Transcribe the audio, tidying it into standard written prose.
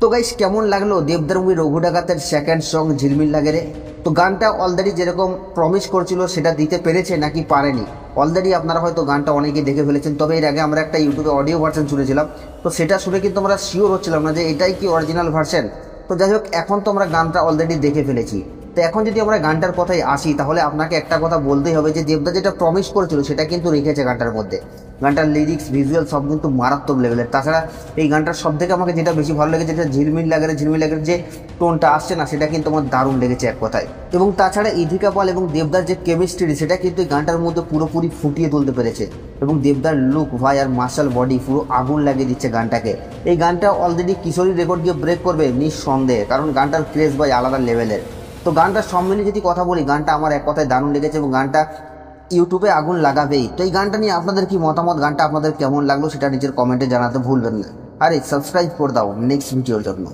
তো গাইস কেমন লাগলো দেবদার মুভি রঘু ডাকাতের সেকেন্ড সং ঝিলমিল লাগে রে। তো গানটা অলরেডি যেরকম প্রমিস করছিল সেটা দিতে পেরেছে নাকি পারেনি, অলরেডি আপনারা হয়তো গানটা অনেকেই দেখে ফেলেছেন। তবে এর আগে আমরা একটা ইউটিউবে অডিও ভার্সন শুনেছিলাম, তো সেটা শুনে কিন্তু আমরা শিওর হচ্ছিলাম না যে এটাই কি অরিজিনাল ভার্সন। তো যাই হোক, এখন তো আমরা গানটা অলরেডি দেখে ফেলেছি। তো এখন যদি আমরা গানটার কথায় আসি, তাহলে আপনাকে একটা কথা বলতেই হবে যে দেবদা যেটা প্রমিস করেছিল সেটা কিন্তু রেখেছে গানটার মধ্যে। গানটার লিরিক্স, ভিজুয়াল সব কিন্তু মারাত্মক লেভেলের। তাছাড়া এই গানটার সব থেকে আমাকে যেটা বেশি ভালো লেগেছে, যেটা ঝিলমিল লাগের যে টোনটা আসছে না, সেটা কিন্তু আমার দারুণ লেগেছে এক কথায়। এবং তাছাড়া ইধিকা পাল এবং দেবদার যে কেমিস্ট্রি, সেটা কিন্তু এই গানটার মধ্যে পুরোপুরি ফুটিয়ে তুলতে পেরেছে। এবং দেবদার লুক ভাই আর মার্শাল বডি পুরো আগুন লাগিয়ে দিচ্ছে গানটাকে। এই গানটা অলরেডি কিশোরী রেকর্ড দিয়ে ব্রেক করবে নিঃসন্দেহে, কারণ গানটার ক্রেজ ভাই আলাদা লেভেলের। তো গানটার সব মিলিয়ে যদি কথা বলি, গানটা আমার এক কথায় দারুণ লেগেছে এবং গানটা ইউটিউবে আগুন লাগাবেই। তো এই গানটা নিয়ে আপনাদের কি মতামত, গানটা আপনাদের কেমন লাগলো সেটা নিজের কমেন্টে জানাতে ভুলবেন না। আরে সাবস্ক্রাইব করে দাও নেক্সট ভিডিওর জন্য।